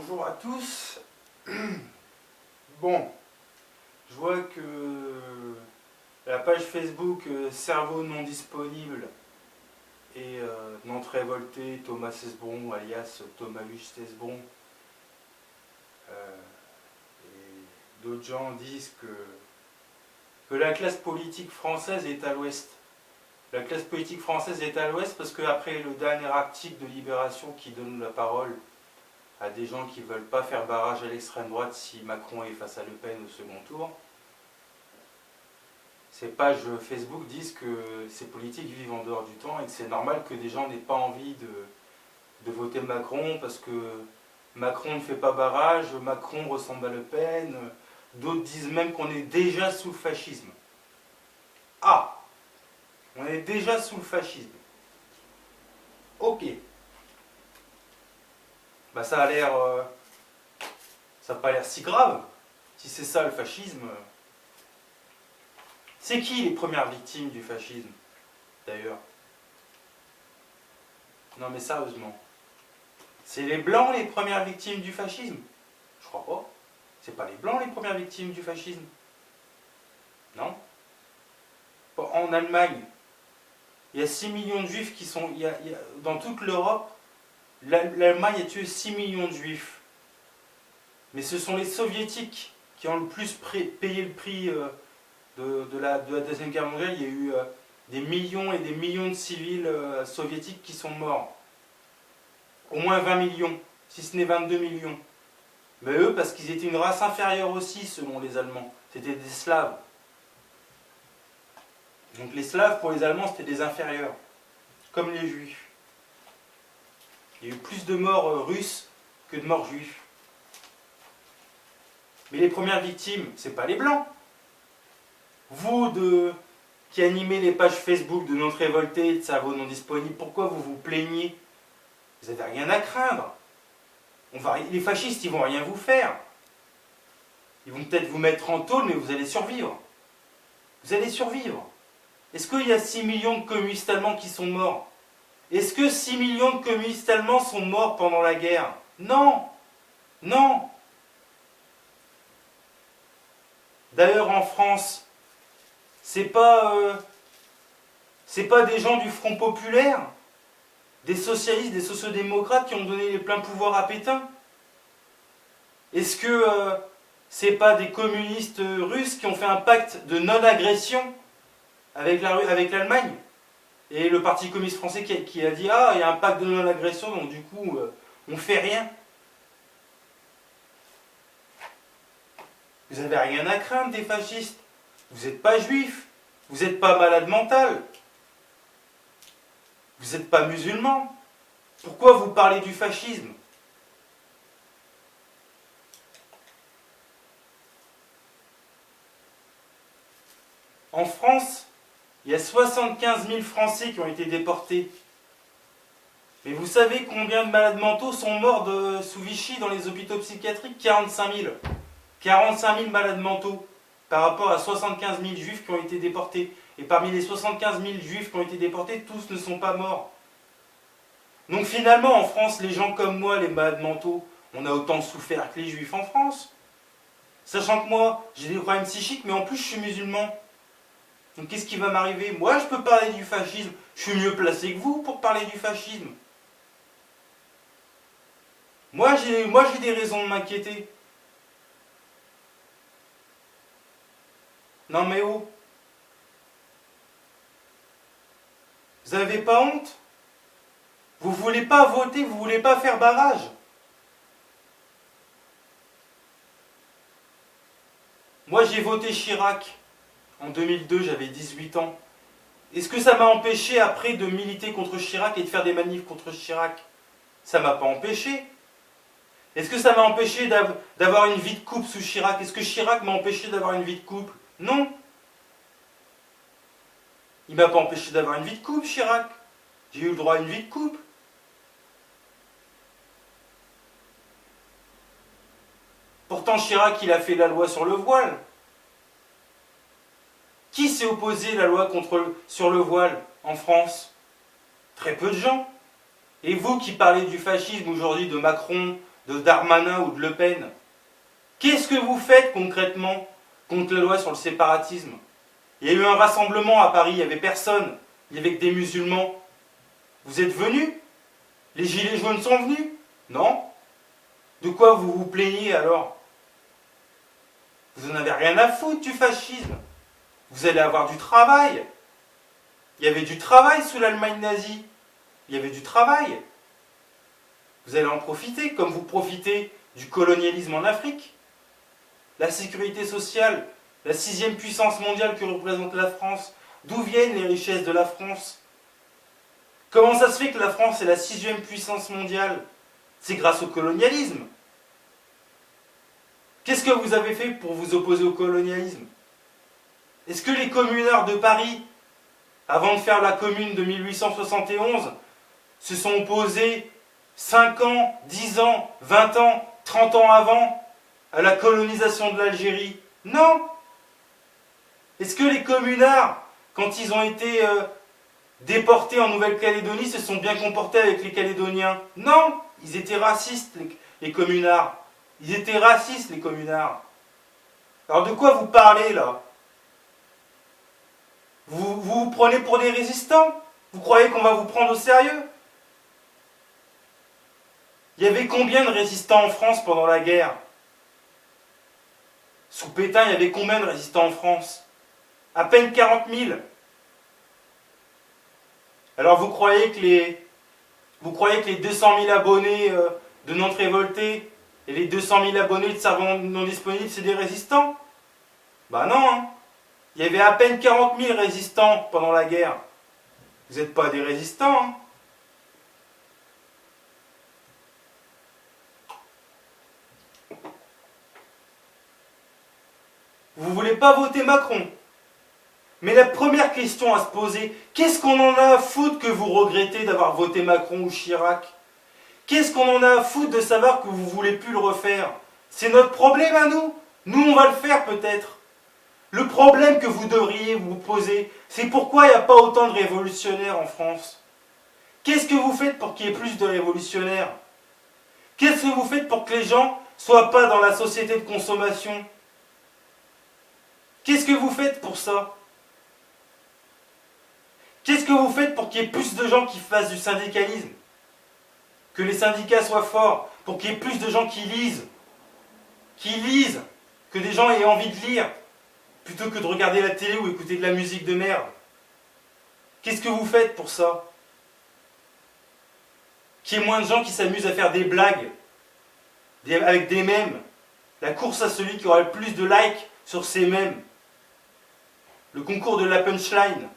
Bonjour à tous. Bon, je vois que la page Facebook Cerveau non disponible et Nantes révolté, Thomas Cesbron, alias Thomas Huche Cesbron, et d'autres gens disent que la classe politique française est à l'ouest. La classe politique française est à l'ouest parce qu'après le dernier article de Libération qui donne la parole à des gens qui ne veulent pas faire barrage à l'extrême droite si Macron est face à Le Pen au second tour, ces pages Facebook disent que ces politiques vivent en dehors du temps et que c'est normal que des gens n'aient pas envie de voter Macron parce que Macron ne fait pas barrage, Macron ressemble à Le Pen. D'autres disent même qu'on est déjà sous le fascisme. Ah, on est déjà sous le fascisme. Ok. Bah ça a l'air... ça n'a pas l'air si grave. Si c'est ça le fascisme... C'est qui les premières victimes du fascisme, d'ailleurs? Non mais sérieusement. C'est les Blancs les premières victimes du fascisme? Je crois pas. C'est pas les Blancs les premières victimes du fascisme? Non? En Allemagne, il y a 6 millions de juifs qui sont... dans toute l'Europe, l'Allemagne a tué 6 millions de juifs. Mais ce sont les soviétiques qui ont le plus payé le prix de la Deuxième Guerre mondiale. Il y a eu des millions et des millions de civils soviétiques qui sont morts. Au moins 20 millions, si ce n'est 22 millions. Mais eux, parce qu'ils étaient une race inférieure aussi, selon les Allemands. C'était des Slaves. Donc les Slaves, pour les Allemands, c'était des inférieurs. Comme les Juifs. Il y a eu plus de morts russes que de morts juifs. Mais les premières victimes, c'est pas les Blancs. Vous, qui animez les pages Facebook de Nantes révolté, de Cerveau non disponible, pourquoi vous vous plaignez? Vous n'avez rien à craindre. Les fascistes, ils vont rien vous faire. Ils vont peut-être vous mettre en tôle, mais vous allez survivre. Vous allez survivre. Est-ce qu'il y a 6 millions de communistes allemands qui sont morts? Est-ce que 6 millions de communistes allemands sont morts pendant la guerre? Non. Non. D'ailleurs, en France, c'est pas des gens du Front Populaire, des socialistes, des sociodémocrates qui ont donné les pleins pouvoirs à Pétain? Est-ce que c'est pas des communistes russes qui ont fait un pacte de non-agression avec l'Allemagne? Et le Parti communiste français qui a dit « Ah, il y a un pacte de non-agression, donc du coup, on fait rien ». Vous n'avez rien à craindre des fascistes. Vous n'êtes pas juif. Vous n'êtes pas malade mental. Vous n'êtes pas musulman. Pourquoi vous parlez du fascisme? En France, il y a 75 000 Français qui ont été déportés. Mais vous savez combien de malades mentaux sont morts sous Vichy dans les hôpitaux psychiatriques? 45 000. 45 000 malades mentaux par rapport à 75 000 juifs qui ont été déportés. Et parmi les 75 000 juifs qui ont été déportés, tous ne sont pas morts. Donc finalement, en France, les gens comme moi, les malades mentaux, on a autant souffert que les juifs en France. Sachant que moi, j'ai des problèmes psychiques, mais en plus je suis musulman. Donc qu'est-ce qui va m'arriver? Moi, je peux parler du fascisme. Je suis mieux placé que vous pour parler du fascisme. Moi, j'ai des raisons de m'inquiéter. Non mais oh. Vous n'avez pas honte? Vous voulez pas voter, vous voulez pas faire barrage? Moi, j'ai voté Chirac. En 2002, j'avais 18 ans. Est-ce que ça m'a empêché après de militer contre Chirac et de faire des manifs contre Chirac? Ça m'a pas empêché. Est-ce que ça m'a empêché d'avoir une vie de couple sous Chirac? Est-ce que Chirac m'a empêché d'avoir une vie de couple? Non. Il m'a pas empêché d'avoir une vie de couple, Chirac. J'ai eu le droit à une vie de couple. Pourtant, Chirac, il a fait la loi sur le voile. Qui s'est opposé à la loi sur le voile en France? Très peu de gens. Et vous qui parlez du fascisme aujourd'hui, de Macron, de Darmanin ou de Le Pen. Qu'est-ce que vous faites concrètement contre la loi sur le séparatisme? Il y a eu un rassemblement à Paris, il n'y avait personne, il n'y avait que des musulmans. Vous êtes venus? Les gilets jaunes sont venus? Non? De quoi vous vous plaignez alors? Vous n'en avez rien à foutre du fascisme. Vous allez avoir du travail. Il y avait du travail sous l'Allemagne nazie. Il y avait du travail. Vous allez en profiter, comme vous profitez du colonialisme en Afrique. La sécurité sociale, la 6e puissance mondiale que représente la France. D'où viennent les richesses de la France? Comment ça se fait que la France est la 6e puissance mondiale? C'est grâce au colonialisme. Qu'est-ce que vous avez fait pour vous opposer au colonialisme? Est-ce que les communards de Paris, avant de faire la commune de 1871, se sont opposés 5 ans, 10 ans, 20 ans, 30 ans avant à la colonisation de l'Algérie? Non! Est-ce que les communards, quand ils ont été déportés en Nouvelle-Calédonie, se sont bien comportés avec les Calédoniens? Non! Ils étaient racistes, les communards. Ils étaient racistes, les communards. Alors de quoi vous parlez, là? Vous vous prenez pour des résistants? Vous croyez qu'on va vous prendre au sérieux? Il y avait combien de résistants en France pendant la guerre? Sous Pétain, il y avait combien de résistants en France? À peine 40 000. Alors vous croyez que les 200 000 abonnés de Nantes Révoltée et les 200 000 abonnés de Servant non disponibles, c'est des résistants? Bah non, hein. Il y avait à peine 40 000 résistants pendant la guerre. Vous n'êtes pas des résistants, hein. Vous voulez pas voter Macron? Mais la première question à se poser, qu'est-ce qu'on en a à foutre que vous regrettez d'avoir voté Macron ou Chirac? Qu'est-ce qu'on en a à foutre de savoir que vous voulez plus le refaire? C'est notre problème à nous. Nous, on va le faire peut-être. Le problème que vous devriez vous poser, c'est pourquoi il n'y a pas autant de révolutionnaires en France. Qu'est-ce que vous faites pour qu'il y ait plus de révolutionnaires? Qu'est-ce que vous faites pour que les gens ne soient pas dans la société de consommation? Qu'est-ce que vous faites pour ça? Qu'est-ce que vous faites pour qu'il y ait plus de gens qui fassent du syndicalisme? Que les syndicats soient forts, pour qu'il y ait plus de gens qui lisent, que des gens aient envie de lire, plutôt que de regarder la télé ou écouter de la musique de merde. Qu'est-ce que vous faites pour ça? Qu'il y ait moins de gens qui s'amusent à faire des blagues, avec des mèmes. La course à celui qui aura le plus de likes sur ces mèmes. Le concours de la punchline.